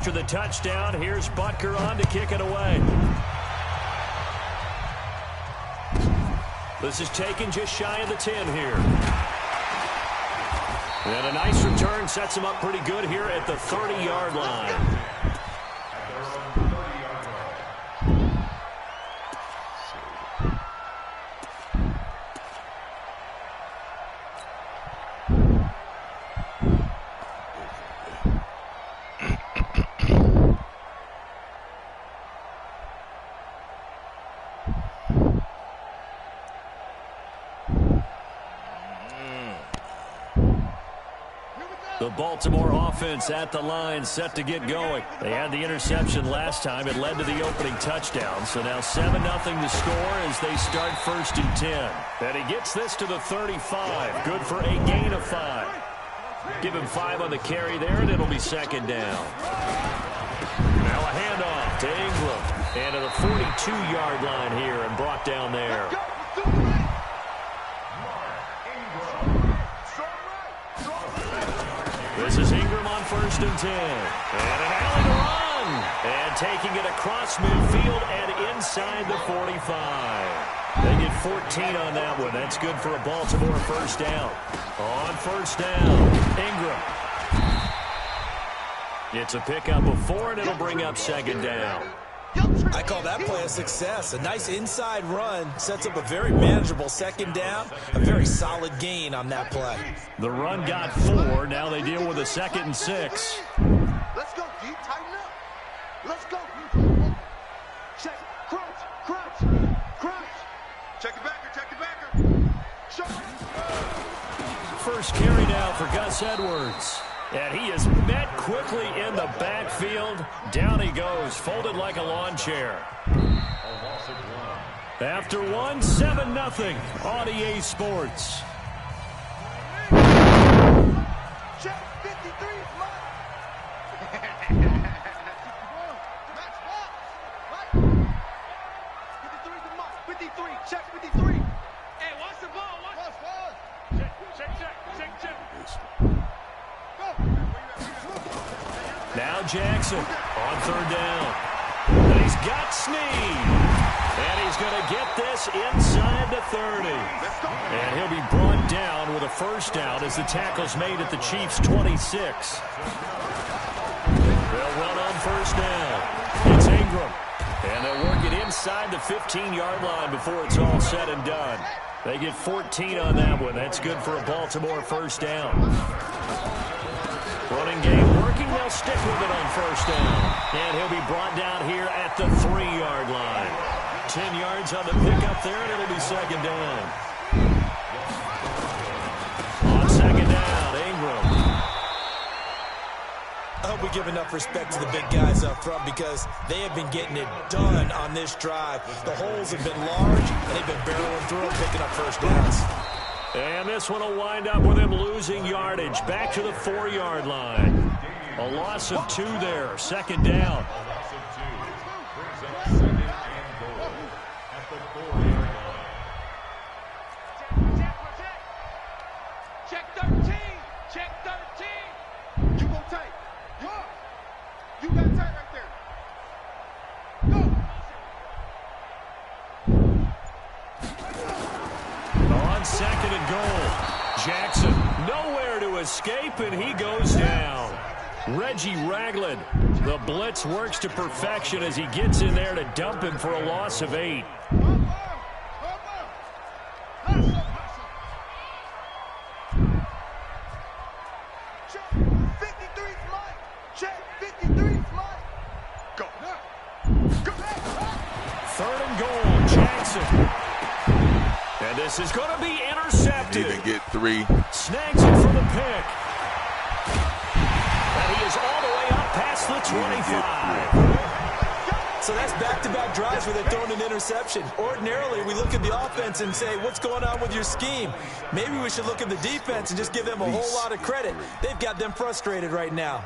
after the touchdown. Here's Butker on to kick it away. This is taken just shy of the 10 here. And a nice return sets him up pretty good here at the 30-yard line. The Baltimore offense at the line, set to get going. They had the interception last time. It led to the opening touchdown. So now 7-0 to score as they start 1st and 10. And he gets this to the 35. Good for a gain of 5. Give him 5 on the carry there, and it'll be 2nd down. Now a handoff to Ingram. And to the 42-yard line here and brought down there. This is Ingram on 1st and 10. And an alley to run. And taking it across midfield and inside the 45. They get 14 on that one. That's good for a Baltimore 1st down. On 1st down, Ingram. It's a pickup of 4, and it'll bring up 2nd down. I call that play a success. A nice inside run sets up a very manageable 2nd down. A very solid gain on that play. The run got 4. Now they deal with a 2nd and 6. Let's go, D. Tighten up. Let's go. Check. Crunch. Crunch. Crunch. Check it backer. Check it backer. Show. First carry now for Gus Edwards. And he is met quickly in the backfield. Down he goes, folded like a lawn chair. After 1, 7-0 on EA Sports. Check 53. Max Fox. 53 to Mike. 53. Check 53. Hey, watch the ball. Watch the ball. Check. Now Jackson on 3rd down. And he's got Snead. And he's going to get this inside the 30. And he'll be brought down with a 1st down as the tackle's made at the Chiefs' 26. They'll run on 1st down. It's Ingram. And they'll work it inside the 15-yard line before it's all said and done. They get 14 on that one. That's good for a Baltimore 1st down. Running game working. They'll stick with it on 1st down. And he'll be brought down here at the 3-yard line. 10 yards on the pickup there, and it'll be 2nd down. On 2nd down, Ingram. I hope we give enough respect to the big guys up front because they have been getting it done on this drive. The holes have been large, and they've been barreling through them, picking up 1st downs. And this one will wind up with him losing yardage. Back to the 4-yard line. A loss of 2 there. 2nd down. Check 13. Check 13. You go tight. You got tight right there. Go. On 2nd and goal. Jackson nowhere to escape, and he goes down. Reggie Ragland. The blitz works to perfection as he gets in there to dump him for a loss of 8. And this is going to be intercepted. Even get 3. Snags it for the pick. And he is all the way up past the 25. So that's back-to-back drives where they're throwing an interception. Ordinarily, we look at the offense and say, what's going on with your scheme? Maybe we should look at the defense and just give them a whole lot of credit. They've got them frustrated right now.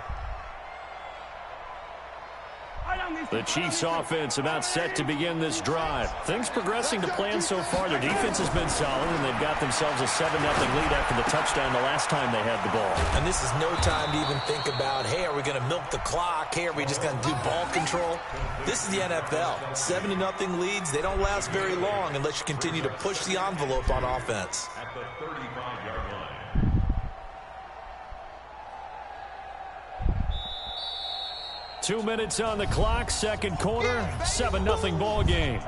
The Chiefs offense about set to begin this drive. Things progressing to plan so far. Their defense has been solid, and they've got themselves a 7-0 lead after the touchdown the last time they had the ball. And this is no time to even think about, hey, are we going to milk the clock? Hey, are we just going to do ball control? This is the NFL. 7-0 leads, they don't last very long unless you continue to push the envelope on offense. At the 35-yard line. 2 minutes on the clock, second quarter, 7-0 ball game.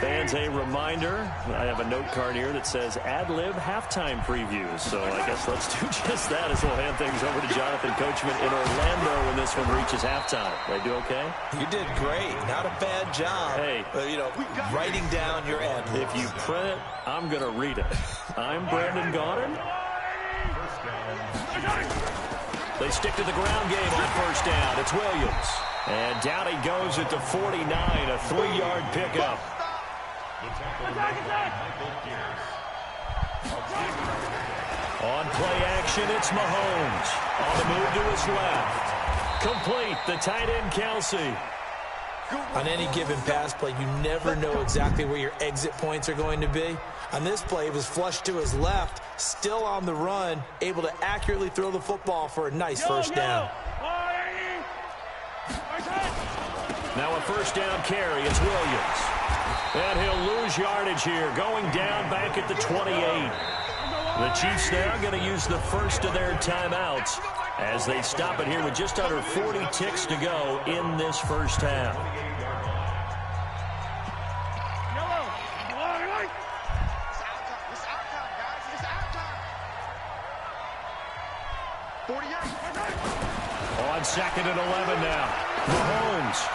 Fans, a reminder, I have a note card here that says ad-lib halftime previews. So I guess let's do just that as we'll hand things over to Jonathan Coachman in Orlando when this one reaches halftime. Did I do okay? You did great. Not a bad job. Hey, writing down your ad-libs. If you print it, I'm going to read it. I'm Brandon Gaudin. They stick to the ground game on first down. It's Williams. And down he goes at the 49, a 3-yard pickup. On play action, it's Mahomes. On the move to his left. Complete, the tight end Kelsey. On any given pass play, you never know exactly where your exit points are going to be. On this play, it was flushed to his left, still on the run, able to accurately throw the football for a nice first down. Now a first down carry, it's Williams. And he'll lose yardage here, going down back at the 28. The Chiefs now going to use the first of their timeouts as they stop it here with just under 40 ticks to go in this first half. On second and 11 now. Mahomes.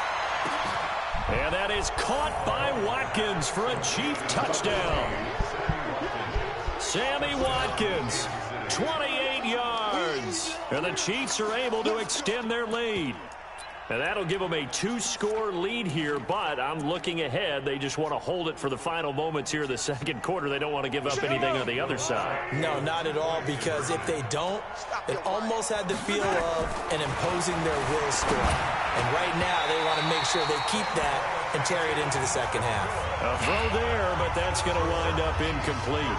And that is caught by Watkins for a Chief touchdown. Sammy Watkins, 28 yards. And the Chiefs are able to extend their lead. And that'll give them a 2-score lead here, but I'm looking ahead. They just want to hold it for the final moments here in the second quarter. They don't want to give up anything on the other side. No, not at all, because if they don't, it almost had the feel of an imposing their will score. And right now, they want to make sure they keep that and carry it into the second half. A throw there, but that's going to wind up incomplete.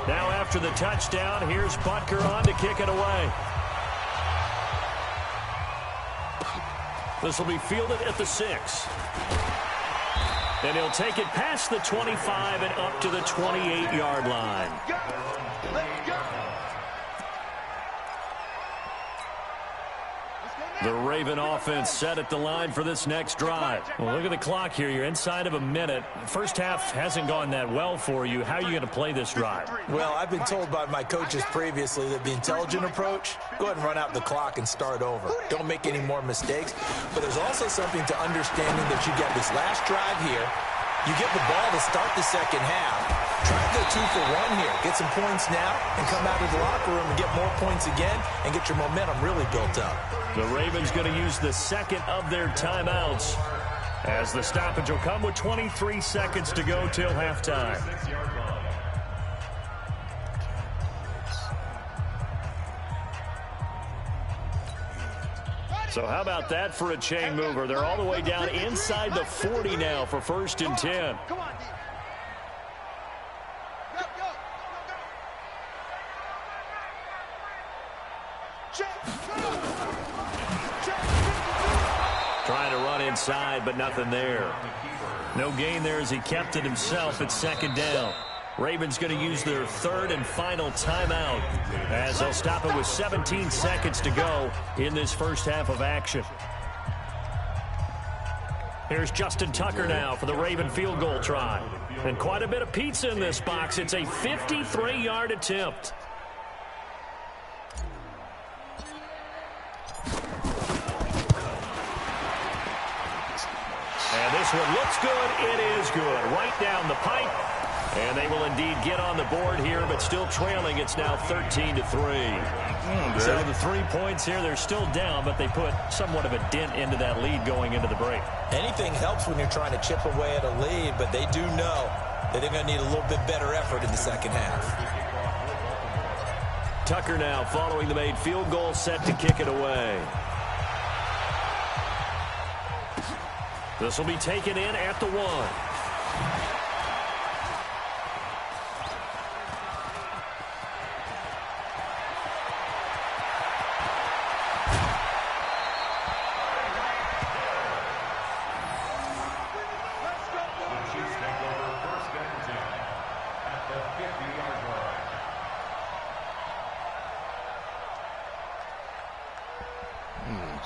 Now after the touchdown, here's Butker on to kick it away. This will be fielded at the 6. And he'll take it past the 25 and up to the 28-yard line. The Raven offense set at the line for this next drive. Well, look at the clock here. You're inside of a minute. First half hasn't gone that well for you. How are you going to play this drive? Well, I've been told by my coaches previously that the intelligent approach, go ahead and run out the clock and start over. Don't make any more mistakes. But there's also something to understanding that you get this last drive here. You get the ball to start the second half. Try to go 2 for 1 here. Get some points now and come out of the locker room and get more points again and get your momentum really built up. The Ravens going to use the second of their timeouts as the stoppage will come with 23 seconds to go till halftime. So how about that for a chain mover? They're all the way down inside the 40 now for 1st and 10. Come on, Trying to run inside, but nothing there. No gain there as he kept it himself at 2nd down. Ravens going to use their 3rd and final timeout as they'll stop it with 17 seconds to go in this first half of action. Here's Justin Tucker now for the Raven field goal try. And quite a bit of pizza in this box. It's a 53-yard attempt. And this one looks good. It is good. Right down the pipe. And they will indeed get on the board here, but still trailing. It's now 13-3. So the 3 points here, they're still down, but they put somewhat of a dent into that lead going into the break. Anything helps when you're trying to chip away at a lead, but they do know that they're going to need a little bit better effort in the second half. Tucker now following the made field goal, set to kick it away. This will be taken in at the 1.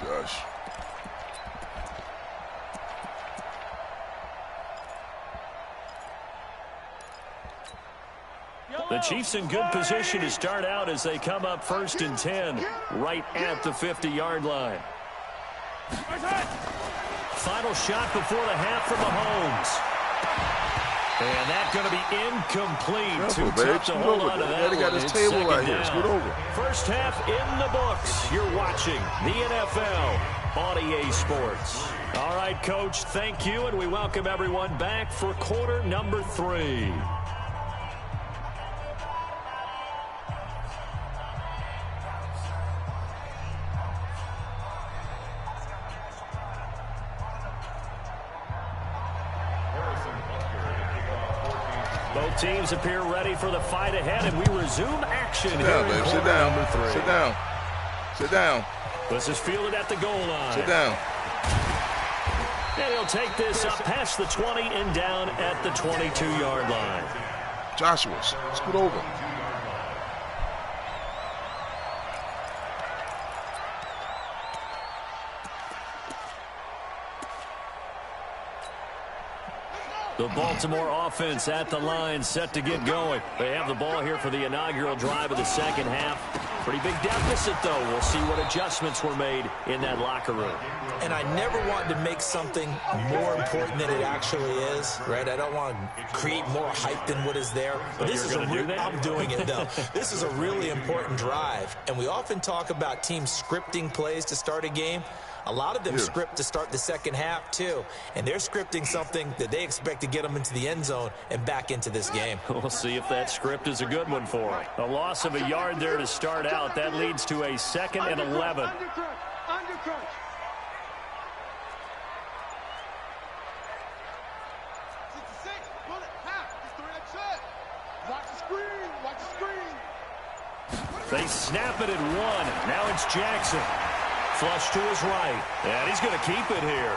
Gosh. The Chiefs in good position to start out as they come up 1st and 10 right at the 50-yard line. Final shot before the half from Mahomes. And that's going to be incomplete. Too tough to hold on to that one. Got his table right here. Scoot over. First half in the books. You're watching the NFL on EA Sports. All right, Coach, thank you, and we welcome everyone back for quarter number 3. Both teams appear ready for the fight ahead, and we resume action here in quarter number 3. Sit down. Sit down. This is fielded at the goal line. Sit down. And he'll take this up past the 20 and down at the 22-yard line. Joshua, scoot over. The Baltimore offense at the line, set to get going. They have the ball here for the inaugural drive of the second half. Pretty big deficit, though. We'll see what adjustments were made in that locker room. And I never wanted to make something more important than it actually is, right? I don't want to create more hype than what is there. But this is I'm doing it, though. This is a really important drive. And we often talk about teams scripting plays to start a game. A lot of them script to start the second half, too. And they're scripting something that they expect to get them into the end zone and back into this game. We'll see if that script is a good one for them. A loss of a yard there to start out. That leads to a 2nd and 11. Under crunch. They snap it at 1. Now it's Jackson. Flush to his right. And he's going to keep it here.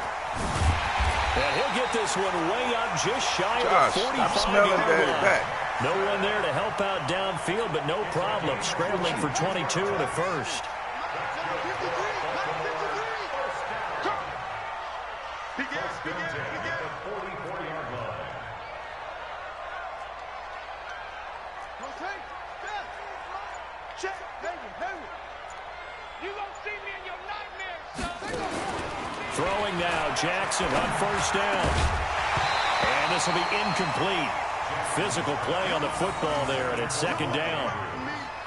And he'll get this one way up just shy of the 45-yard line. No one there to help out downfield, but no problem. Scrambling for 22 and a first. Throwing now, Jackson on 1st down. And this will be incomplete. Physical play on the football there, and it's 2nd down.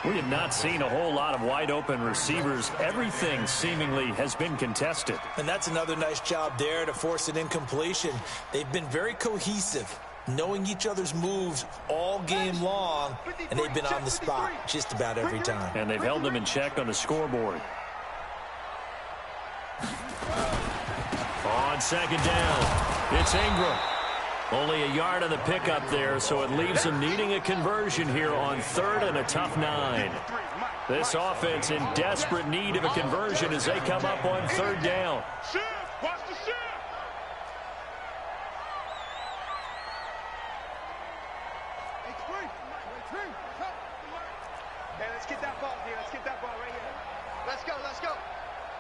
We have not seen a whole lot of wide-open receivers. Everything seemingly has been contested. And that's another nice job there to force an incompletion. They've been very cohesive, knowing each other's moves all game long, and they've been on the spot just about every time. And they've held them in check on the scoreboard. On 2nd down, it's Ingram. Only a yard on the pickup there, so it leaves them needing a conversion here on 3rd and a tough 9. This offense in desperate need of a conversion as they come up on 3rd down. Watch the shift. Hey, let's get that ball here. Let's get that ball right here. Let's go.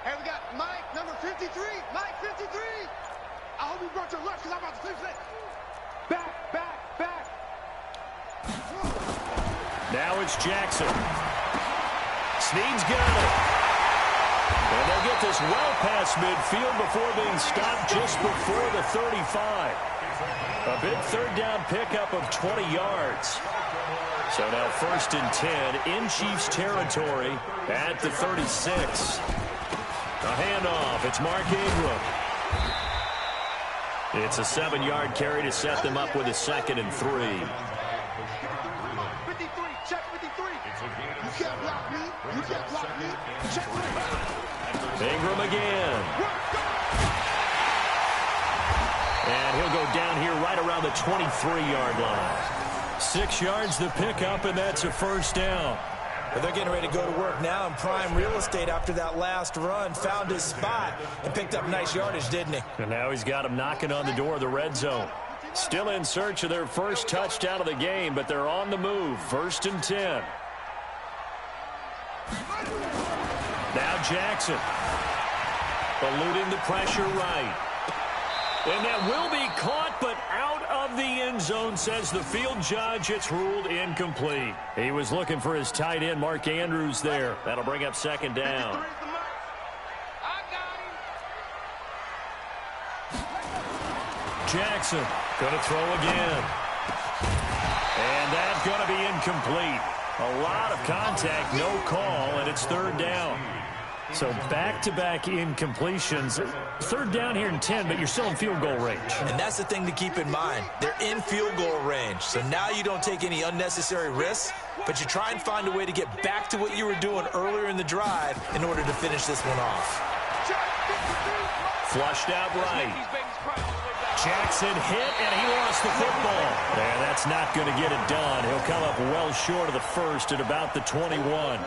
Hey, we got Mike, number 53. Mike, 53. I hope you brought your lunch because I'm about to finish it. Back. Now it's Jackson. Snead's got it. And they'll get this well past midfield before being stopped just before the 35. A big third down pickup of 20 yards. So now 1st and 10 in Chiefs territory at the 36. A handoff. It's Mark Ingram. It's a 7-yard carry to set them up with a 2nd and 3. 53, check 53. You can't block me. You can't block me. Check 53. Ingram again. And he'll go down here right around the 23-yard line. 6 yards the pickup, and that's a 1st down. Well, they're getting ready to go to work now in prime real estate after that last run. Found his spot and picked up nice yardage, didn't he? And now he's got him knocking on the door of the red zone. Still in search of their first touchdown of the game, but they're on the move. 1st and 10. Now Jackson. Eluding the pressure right. And that will be caught, but out of the end zone, says the field judge. It's ruled incomplete. He was looking for his tight end, Mark Andrews, there. That'll bring up 2nd down. Jackson going to throw again. And that's going to be incomplete. A lot of contact, no call, and it's 3rd down. So back-to-back incompletions. 3rd down here in 10, but you're still in field goal range. And that's the thing to keep in mind. They're in field goal range. So now you don't take any unnecessary risks, but you try and find a way to get back to what you were doing earlier in the drive in order to finish this one off. Flushed out right. Jackson hit, and he lost the football. And that's not going to get it done. He'll come up well short of the first at about the 21.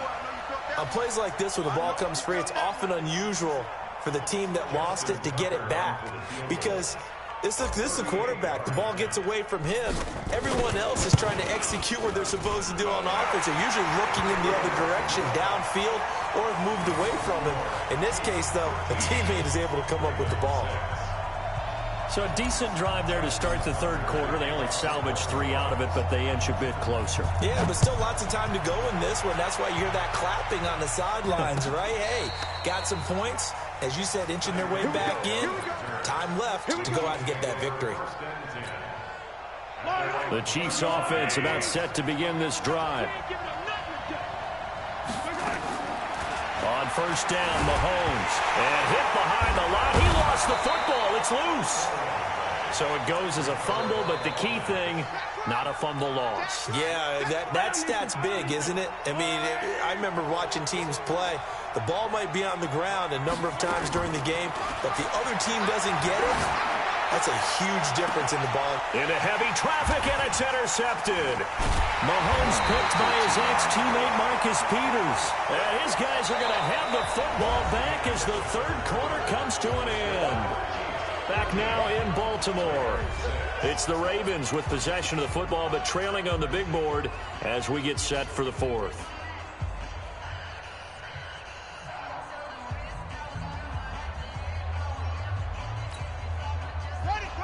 On plays like this, when the ball comes free, it's often unusual for the team that lost it to get it back. Because this is the quarterback. The ball gets away from him. Everyone else is trying to execute what they're supposed to do on offense. They're usually looking in the other direction, downfield, or have moved away from him. In this case, though, a teammate is able to come up with the ball. So a decent drive there to start the 3rd quarter. They only salvaged 3 out of it, but they inch a bit closer. Yeah, but still lots of time to go in this one. That's why you hear that clapping on the sidelines, right? Hey, got some points. As you said, inching their way back in. Time left to go out and get that victory. The Chiefs offense about set to begin this drive. On 1st down, Mahomes. And hit behind the line. He lost the football. It's loose. So it goes as a fumble, but the key thing, not a fumble loss. Yeah, that stat's big, isn't it? I mean, I remember watching teams play. The ball might be on the ground a number of times during the game, but the other team doesn't get it. That's a huge difference in the ball. Into heavy traffic, and it's intercepted. Mahomes picked by his ex-teammate Marcus Peters. And his guys are going to have the football back as the 3rd quarter comes to an end. Back now in Baltimore. It's the Ravens with possession of the football, but trailing on the big board as we get set for the 4th.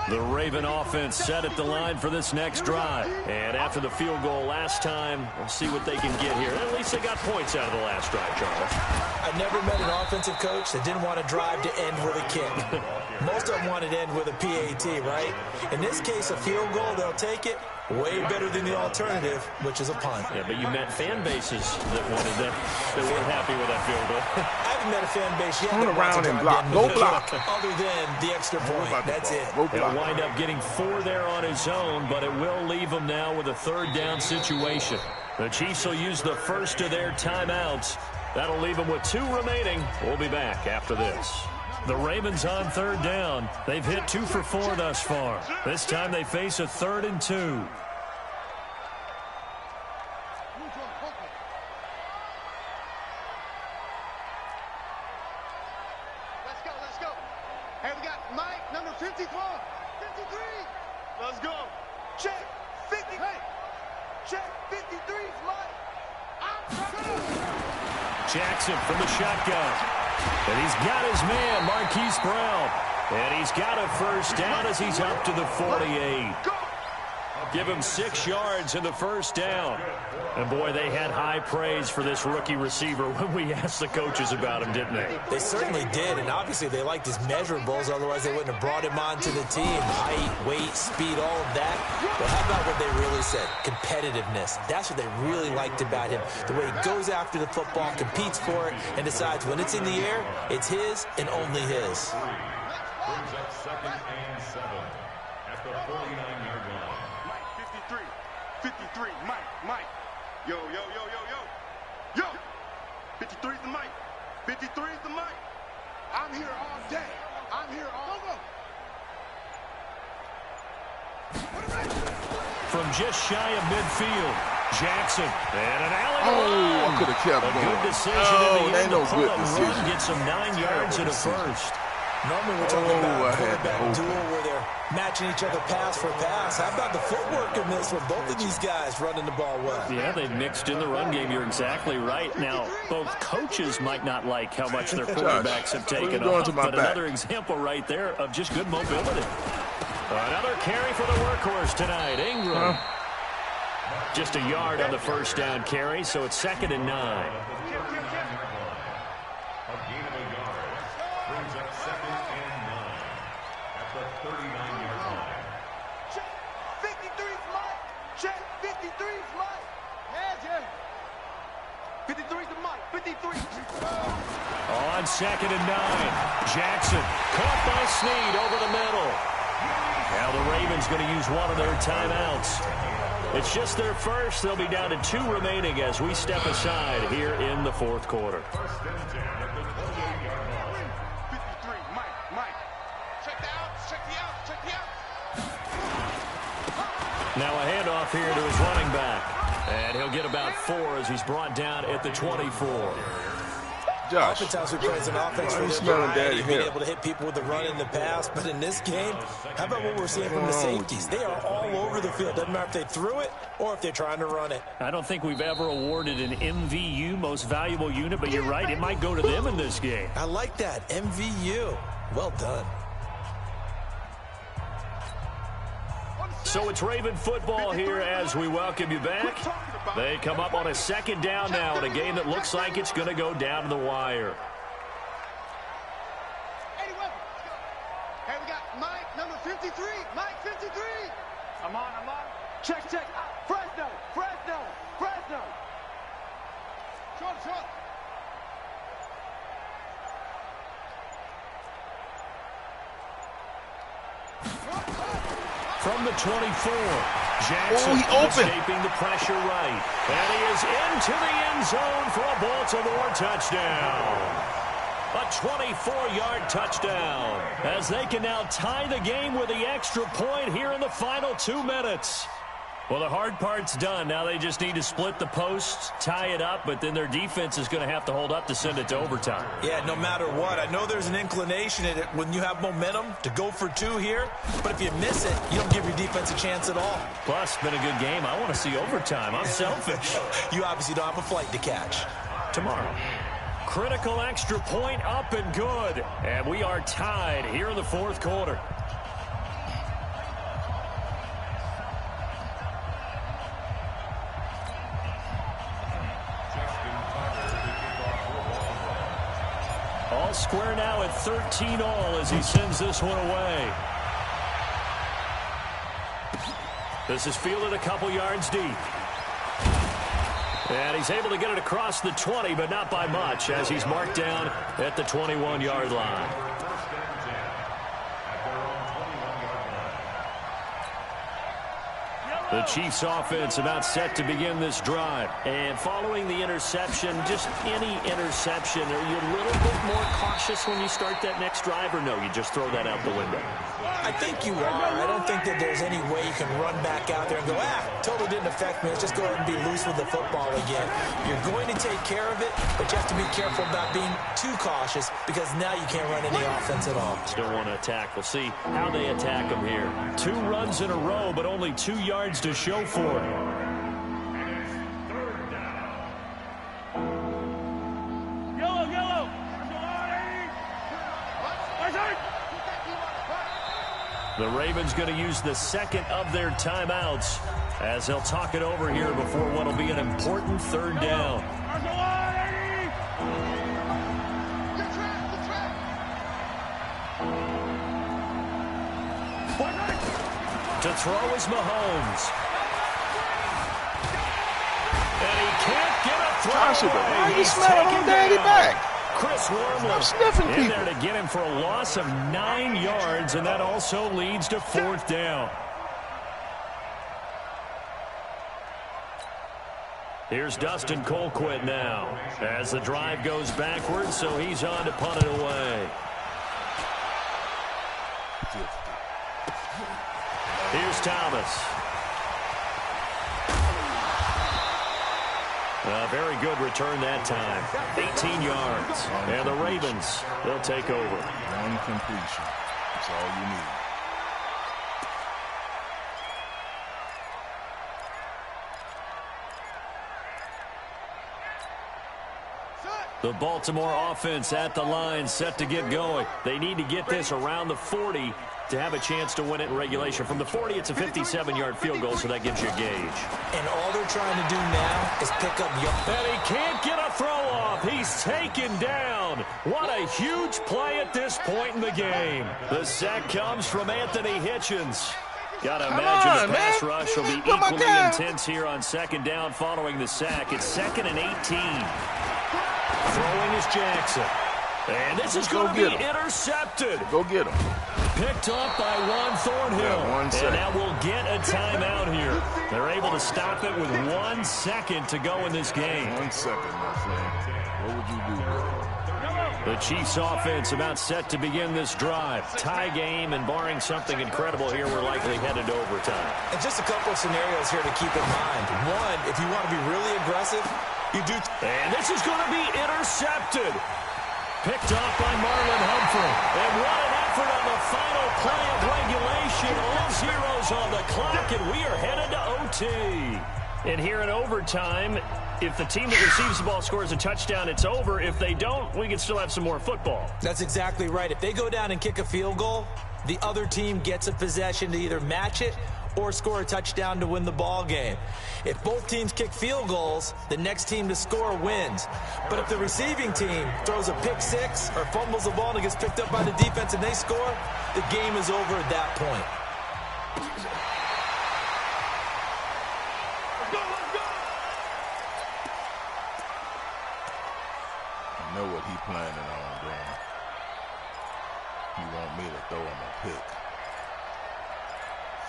The Raven offense set at the line for this next drive. And after the field goal last time, we'll see what they can get here. At least they got points out of the last drive, Charles. I never met an offensive coach that didn't want to drive to end with a kick. Most of them wanted to end with a PAT, right? In this case, a field goal, they'll take it. Way better than the alternative, which is a punt. Yeah, but you met fan bases that wanted that weren't happy with that field goal. I haven't met a fan base yet. Turn around and block. Go block. Other than the extra point. That's it. He'll wind up getting 4 there on his own, but it will leave him now with a 3rd down situation. The Chiefs will use the first of their timeouts. That'll leave them with 2 remaining. We'll be back after this. The Ravens on 3rd down. They've hit 2 for 4 thus far. This time they face a 3rd and 2. Let's go. Hey, we got Mike, number 54. 53. Let's go. Check 50. Hey, check 53 is Mike. Jackson from the shotgun. And he's got his man, Marquise Brown. And he's got a 1st down as he's up to the 48. Give him 6 yards in the first down. And, boy, they had high praise for this rookie receiver when we asked the coaches about him, didn't they? They certainly did, and obviously they liked his measurables. Otherwise, they wouldn't have brought him onto the team. Height, weight, speed, all of that. But how about what they really said? Competitiveness. That's what they really liked about him. The way he goes after the football, competes for it, and decides when it's in the air, it's his and only his. Brings up 2nd and 7 at the 49-yard line. Mike, 53, Mike. Yo. 53's the Mike. 53's the Mike. I'm here all day. From just shy of midfield, Jackson. And an alley. Oh, I could have kept going. A good decision in the end. No good decision. Gets him 9 yards in a first. Normally we're talking about a quarterback duel where they're matching each other pass for pass. How about the footwork in this with both of these guys running the ball well? Yeah, they've mixed in the run game. You're exactly right. Now, both coaches might not like how much their quarterbacks have taken off, but another example right there of just good mobility. Another carry for the workhorse tonight, Ingram. Just a yard on the first down carry, so it's 2nd and 9. Brings up 2nd and 9 at the 39-yard line. Check, 53's Mike. Check, 53's Mike. Yeah. 53's the Mike. 53. On 2nd and 9, Jackson caught by Snead over the middle. Now the Ravens going to use one of their timeouts. It's just their first. They'll be down to 2 remaining as we step aside here in the 4th quarter. First and 10 at the 28-yard line. 53, Mike. Check the outs. Now a handoff here to his running back. And he'll get about 4 as he's brought down at the 24. Josh, oftentimes we play as an offense where they're being able to hit people with the run and the pass. But in this game, how about what we're seeing from the safeties? They are all over the field. Doesn't matter if they threw it or if they're trying to run it. I don't think we've ever awarded an MVU, most valuable unit, but you're right, it might go to them in this game. I like that, MVU. Well done. So it's Raven football here as we welcome you back. They come up on a 2nd down now in a game that looks like it's going to go down to the wire. Hey, we got Mike, number 53. Mike, 53. I'm on. Check. Fresno. Short. From the 24, Jackson escaping the pressure right. And he is into the end zone for a Baltimore touchdown. A 24-yard touchdown as they can now tie the game with the extra point here in the final 2 minutes. Well, the hard part's done. Now they just need to split the posts, tie it up, but then their defense is going to have to hold up to send it to overtime. Yeah, no matter what. I know there's an inclination in it when you have momentum to go for 2 here, but if you miss it, you don't give your defense a chance at all. Plus, it's been a good game. I want to see overtime. I'm selfish. You obviously don't have a flight to catch. Tomorrow. Critical extra point up and good. And we are tied here in the 4th quarter. All square now at 13-all as he sends this one away. This is fielded a couple yards deep. And he's able to get it across the 20, but not by much, as he's marked down at the 21-yard line. The Chiefs offense about set to begin this drive. And following the interception, just any interception, are you a little bit more cautious when you start that next drive, or no, you just throw that out the window? I think you are. I don't think that there's any way you can run back out there and go, totally didn't affect me. Let's just go ahead and be loose with the football again. You're going to take care of it, but you have to be careful about being too cautious because now you can't run any offense at all. Still want to attack. We'll see how they attack them here. 2 runs in a row, but only 2 yards to show for it. The Ravens going to use the second of their timeouts as they'll talk it over here before what will be an important third down. To throw is Mahomes. And he can't get a throw. Joshua, why are you He's smelling taken on daddy down. back? Chris Wormley I'm sniffing in people. there to get him for a loss of 9 yards, and that also leads to fourth down. Here's Dustin Colquitt now as the drive goes backwards, so he's on to punt it away. Here's Thomas. A very good return that time. 18 yards. And the Ravens, they'll take over. One completion. That's all you need. The Baltimore offense at the line, set to get going. They need to get this around the 40 to have a chance to win it in regulation. From the 40, it's a 57-yard field goal, so that gives you a gauge. And all they're trying to do now is pick up yards. And he can't get a throw off. He's taken down. What a huge play at this point in the game. The sack comes from Anthony Hitchens. Gotta imagine the pass rush will be equally intense here on second down following the sack. It's 2nd and 18. Throwing is Jackson. And this is going to be intercepted. Go get him. Picked up by Juan Thornhill. Yeah, 1 second. And that will get a timeout here. They're able to stop it with 1 second to go in this game. 1 second, my friend. What would you do with it? The Chiefs offense about set to begin this drive. Tie game, and barring something incredible here, we're likely headed to overtime. And just a couple of scenarios here to keep in mind. One, if you want to be really aggressive, you do. And this is going to be intercepted. Picked off by Marlon Humphrey. And what an effort on the final play of regulation. All zeros on the clock, and we are headed to OT. And here in overtime, if the team that receives the ball scores a touchdown, it's over. If they don't, we can still have some more football. That's exactly right. If they go down and kick a field goal, the other team gets a possession to either match it or score a touchdown to win the ball game. If both teams kick field goals, the next team to score wins. But if the receiving team throws a pick six or fumbles the ball and it gets picked up by the defense and they score, the game is over at that point. I know what he's planning on doing. He want me to throw him a pick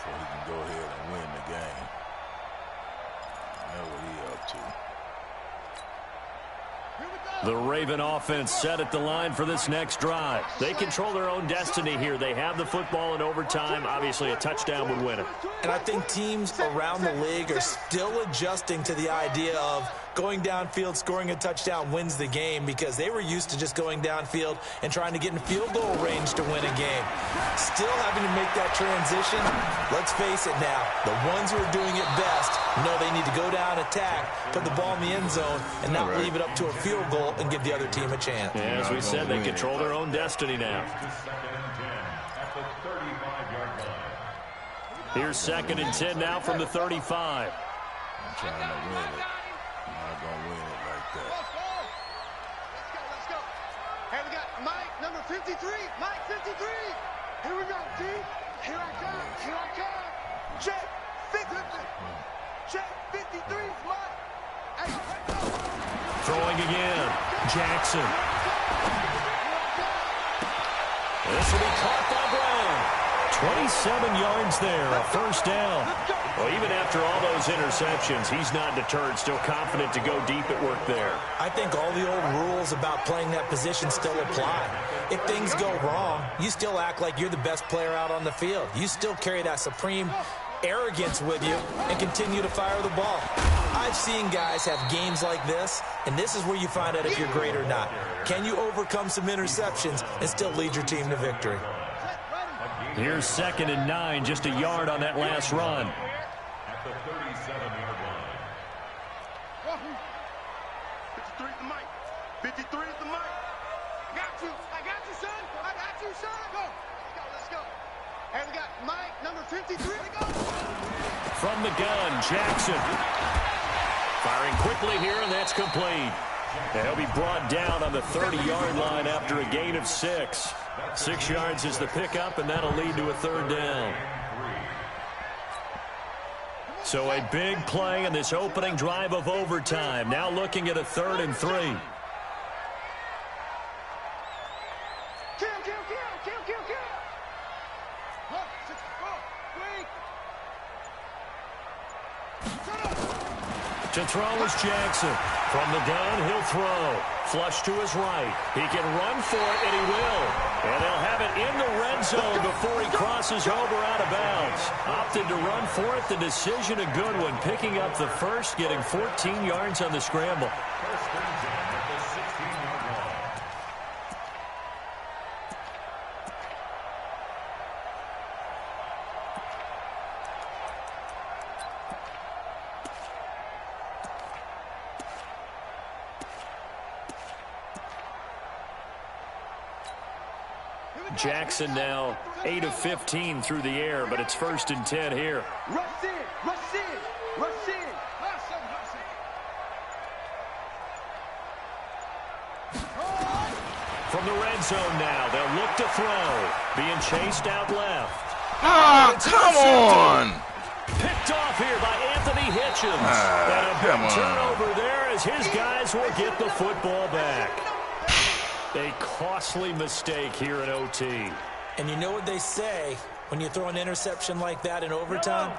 so he can go ahead and win the game. I know what he up to. The Raven offense set at the line for this next drive. They control their own destiny here. They have the football in overtime. Obviously, a touchdown would win it. And I think teams around the league are still adjusting to the idea of going downfield, scoring a touchdown wins the game, because they were used to just going downfield and trying to get in field goal range to win a game. Still having to make that transition. Let's face it now, the ones who are doing it best know they need to go down, attack, put the ball in the end zone, and not leave it up to a field goal and give the other team a chance. Yeah, as we said, they control their own destiny now. Here's 2nd and 10 now from the 35. I'm trying to win it. I'm not going to win it like that. Let's go. Hey, we got Mike, number 53. Mike, 53. Here we go, T. Here I come. Check 53. Check 53 is Mike. Hey, let's go. Throwing again. Jackson. This will be caught by Brown. 27 yards there, a first down. Well, even after all those interceptions, he's not deterred, still confident to go deep at work there. I think all the old rules about playing that position still apply. If things go wrong, you still act like you're the best player out on the field. You still carry that supreme arrogance with you and continue to fire the ball. I've seen guys have games like this, and this is where you find out if you're great or not. Can you overcome some interceptions and still lead your team to victory? Here's 2nd and 9, just a yard on that last run. At the 37-yard line. 53 is the mic. 53 is the mic. I got you, son. I got you, son. Go. Let's go. And we got Mike, number 53. From the gun, Jackson. Firing quickly here, and that's complete. And he'll be brought down on the 30-yard line after a gain of 6. 6 yards is the pickup, and that'll lead to a third down. So a big play in this opening drive of overtime. Now looking at a 3rd and 3. To throw is Jackson. From the gun, he'll throw. Flush to his right. He can run for it, and he will. And they'll have it in the red zone before he crosses over out of bounds. Opted to run for it. The decision a good one. Picking up the first, getting 14 yards on the scramble. Jackson now 8 of 15 through the air, but it's 1st and 10 here. Rush in, rush in, rush in. From the red zone now, they'll look to throw. Being chased out left. Ah, come on! Picked off here by Anthony Hitchens. And a big turnover there as his guys will get the football back. A costly mistake here in OT. And you know what they say, when you throw an interception like that in overtime,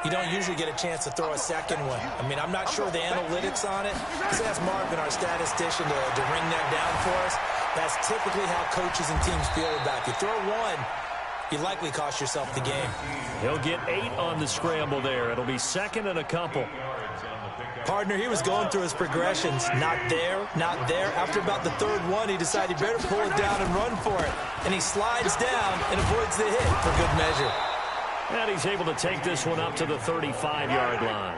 you don't usually get a chance to throw a second one. I mean, I'm not sure the analytics on it. Let's ask Marvin, our statistician, to ring that down for us. That's typically how coaches and teams feel about it. You throw one, you likely cost yourself the game. He'll get 8 on the scramble there. It'll be 2nd and a couple. Partner, he was going through his progressions. Not there, not there. After about the 3rd one, he decided he better pull it down and run for it. And he slides down and avoids the hit for good measure. And he's able to take this one up to the 35-yard line.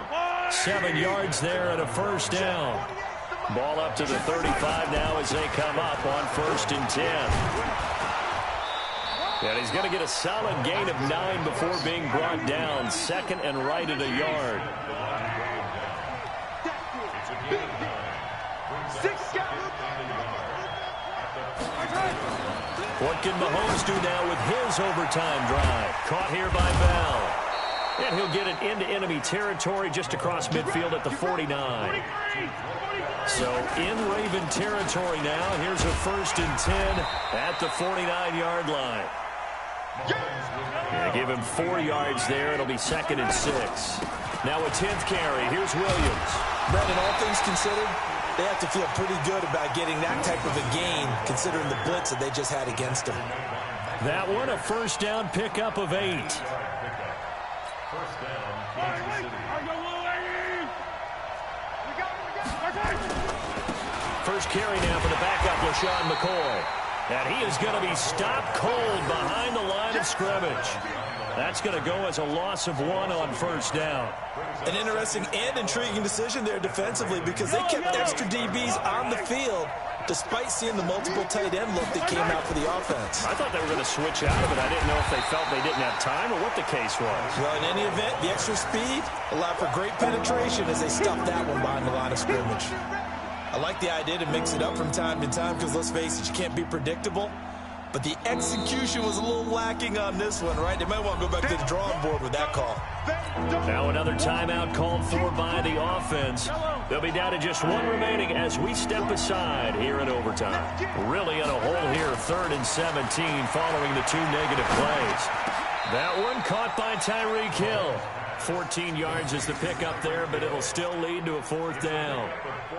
7 yards there and a 1st down. Ball up to the 35 now as they come up on 1st and 10. And he's going to get a solid gain of 9 before being brought down. 2nd and right at a yard. What can Mahomes do now with his overtime drive? Caught here by Bell. And he'll get it into enemy territory just across midfield at the 49. So in Raven territory now. Here's a 1st and 10 at the 49-yard line. Give him 4 yards there. It'll be 2nd and 6. Now a 10th carry. Here's Williams. Brendan, all things considered, they have to feel pretty good about getting that type of a gain, considering the blitz that they just had against them. That one, a 1st down pickup of 8. First carry now for the backup, LaShawn McCoy. And he is going to be stopped cold behind the line of scrimmage. That's going to go as a loss of 1 on 1st down. An interesting and intriguing decision there defensively, because they kept extra DBs on the field despite seeing the multiple tight end look that came out for the offense. I thought they were going to switch out of it. I didn't know if they felt they didn't have time or what the case was. Well, in any event, the extra speed allowed for great penetration as they stuffed that one behind the line of scrimmage. I like the idea to mix it up from time to time because, let's face it, you can't be predictable. But the execution was a little lacking on this one, right? They might want to go back to the drawing board with that call. Now another timeout called for by the offense. They'll be down to just 1 remaining as we step aside here in overtime. Really in a hole here, 3rd and 17 following the 2 negative plays. That one caught by Tyreek Hill. 14 yards is the pickup there, but it'll still lead to a 4th down.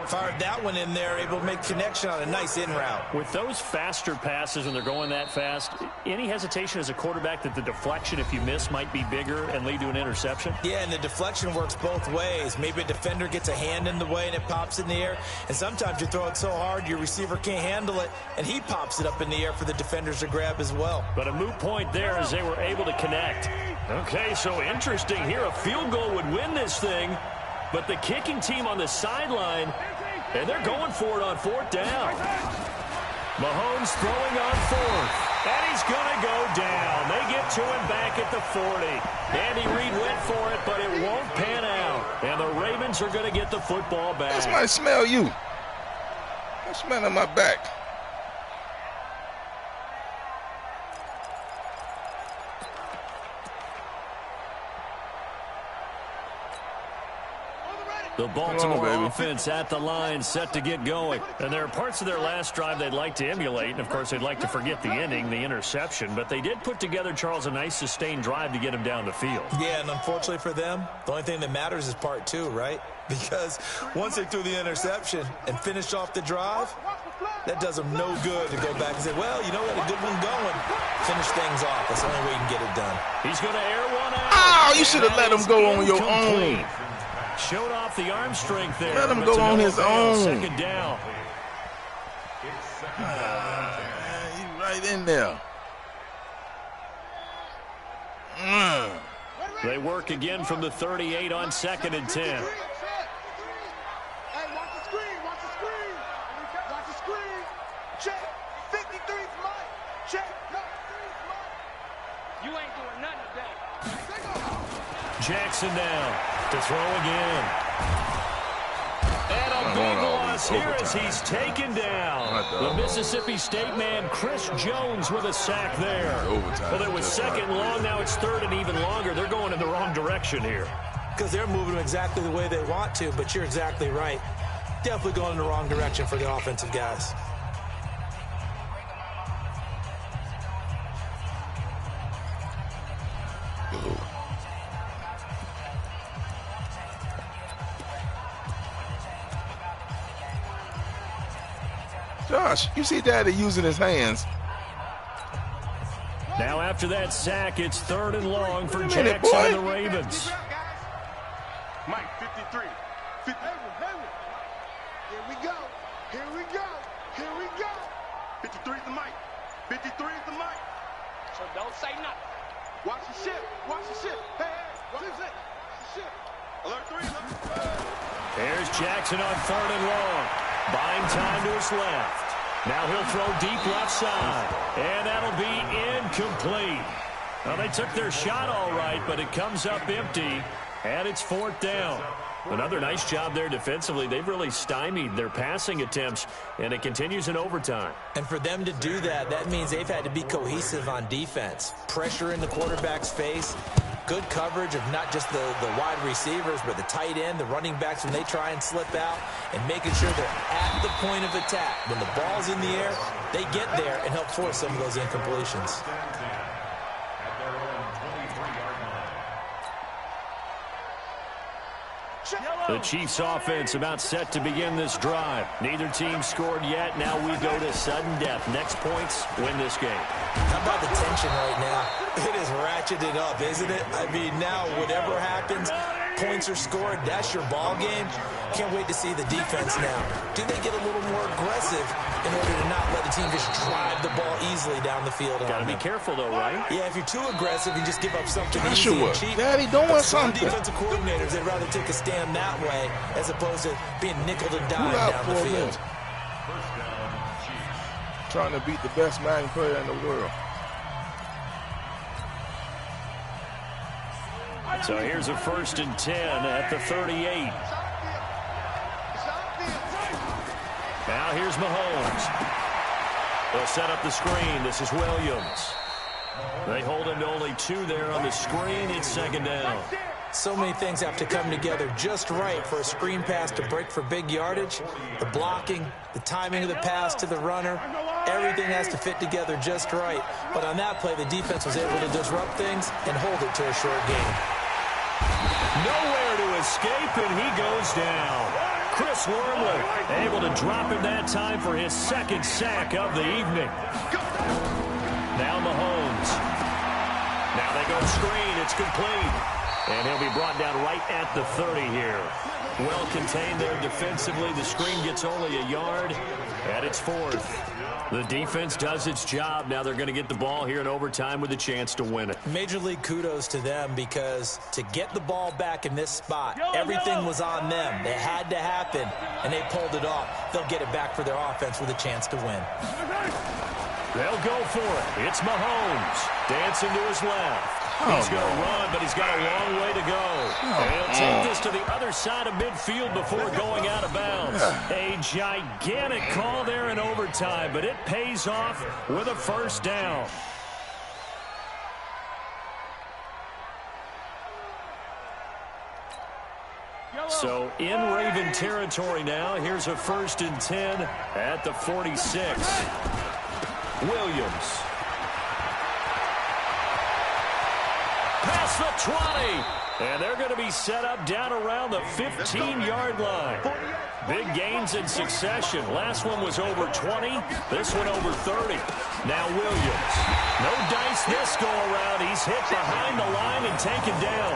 Fired that one in there, able to make connection on a nice in route. With those faster passes when they're going that fast, any hesitation as a quarterback that the deflection, if you miss, might be bigger and lead to an interception? Yeah, and the deflection works both ways. Maybe a defender gets a hand in the way and it pops in the air, and sometimes you throw it so hard your receiver can't handle it, and he pops it up in the air for the defenders to grab as well. But a moot point there as they were able to connect. Okay, so interesting here. A field goal would win this thing, but the kicking team on the sideline, and they're going for it on 4th down. Mahomes throwing on 4th. And he's going to go down. They get to him back at the 40. Andy Reid went for it, but it won't pan out. And the Ravens are going to get the football back. That's my smell you. I'm smelling my back. The Baltimore offense at the line, set to get going. And there are parts of their last drive they'd like to emulate. And, of course, they'd like to forget the ending, the interception. But they did put together, Charles, a nice sustained drive to get him down the field. Yeah, and unfortunately for them, the only thing that matters is part two, right? Because once they threw the interception and finished off the drive, that does them no good to go back and say, well, you know what, a good one going. Finish things off. That's the only way you can get it done. He's going to air one out. Oh, you should have let him go on your own. Showed off the arm strength there. Let him go on his own. Second down. He's right in there. They work again from the 38 on 2nd and 10. Hey, watch the screen, watch the screen. Watch the screen. Check. 53's Mike. Check. No, 3's Mike. You ain't doing nothing today. Jackson down to throw again. And a big loss here as he's taken down. The Mississippi State man, Chris Jones, with a sack there. Well, it was second long. Now it's third and even longer. They're going in the wrong direction here. Because they're moving them exactly the way they want to, but you're exactly right. Definitely going in the wrong direction for the offensive guys. Josh, you see Daddy using his hands. Now after that sack, it's third and long for Jackson and the Ravens. Mike, 53. Here we go. Here we go. Here we go. 53 is the Mike. 53 is the Mike. So don't say nothing. Watch the ship. Watch the ship. Hey, watch the ship. Alert 3. There's Jackson on third and long. Buying time to his left. Now he'll throw deep left side. And that'll be incomplete. Well, they took their shot all right, but it comes up empty. And it's fourth down. Another nice job there defensively. They've really stymied their passing attempts, and it continues in overtime. And for them to do that, that means they've had to be cohesive on defense. Pressure in the quarterback's face. Good coverage of not just the wide receivers, but the tight end, the running backs when they try and slip out, and making sure they're at the point of attack. When the ball's in the air, they get there and help force some of those incompletions. The Chiefs offense about set to begin this drive. Neither team scored yet. Now we go to sudden death. Next points win this game. How about the tension right now? It is ratcheted up, isn't it? I mean, now whatever happens, points are scored. That's your ball game. Can't wait to see the defense now. Do they get a little more aggressive in order to not let the team just drive the ball easily down the field? Got to be careful, though, right? Yeah, if you're too aggressive, you just give up something Joshua, easy and cheap. Daddy, don't want something. Defensive coordinators, they'd rather take a stand that way as opposed to being nickel and dime down the field. Trying to beat the best Madden player in the world. So here's a 1st and 10 at the 38. Now here's Mahomes. They'll set up the screen. This is Williams. They hold him to only 2 there on the screen. It's second down. So many things have to come together just right for a screen pass to break for big yardage. The blocking, the timing of the pass to the runner, everything has to fit together just right. But on that play, the defense was able to disrupt things and hold it to a short game. Nowhere to escape, and he goes down. Chris Wormley able to drop him that time for his second sack of the evening. Now Mahomes. Now they go screen. It's complete. And he'll be brought down right at the 30 here. Well contained there defensively. The screen gets only a yard, and it's 4th. The defense does its job. Now they're going to get the ball here in overtime with a chance to win it. Major league kudos to them because to get the ball back in this spot, everything was on them. It had to happen, and they pulled it off. They'll get it back for their offense with a chance to win. They'll go for it. It's Mahomes. Dancing to his left. He's going to run, but he's got a long way to go. And he'll take this to the other side of midfield before going out of bounds. A gigantic call there in overtime, but it pays off with a first down. So in Raven territory now. Here's a 1st and 10 at the 46. Williams. Past the 20. And they're going to be set up down around the 15-yard line. Big gains in succession. Last one was over 20. This one over 30. Now Williams. No dice this go around. He's hit behind the line and taken down.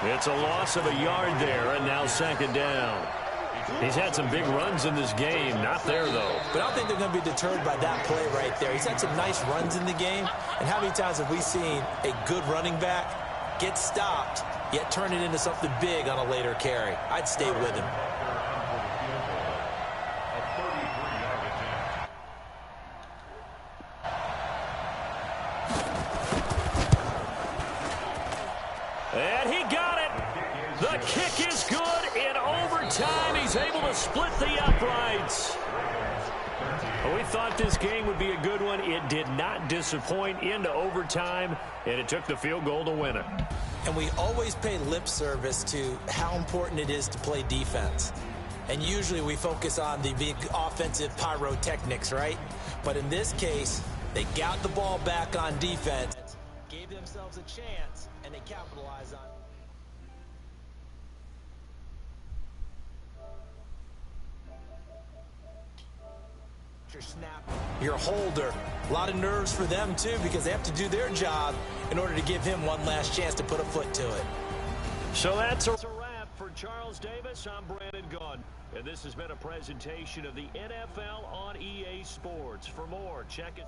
It's a loss of a yard there, and now 2nd down. He's had some big runs in this game. Not there, though. But I don't think they're going to be deterred by that play right there. He's had some nice runs in the game. And how many times have we seen a good running back get stopped, yet turn it into something big on a later carry? I'd stay with him. And he got it. The kick is good. In overtime, he's able to split the uprights. We thought this game would be a good one. It did not disappoint into overtime, and it took the field goal to win it. And we always pay lip service to how important it is to play defense. And usually we focus on the big offensive pyrotechnics, right? But in this case, they got the ball back on defense, gave themselves a chance, and they capitalized on it. Your snap, your holder. A lot of nerves for them, too, because they have to do their job in order to give him one last chance to put a foot to it. So that's a wrap for Charles Davis. I'm Brandon Gunn, and this has been a presentation of the NFL on EA Sports. For more, check it.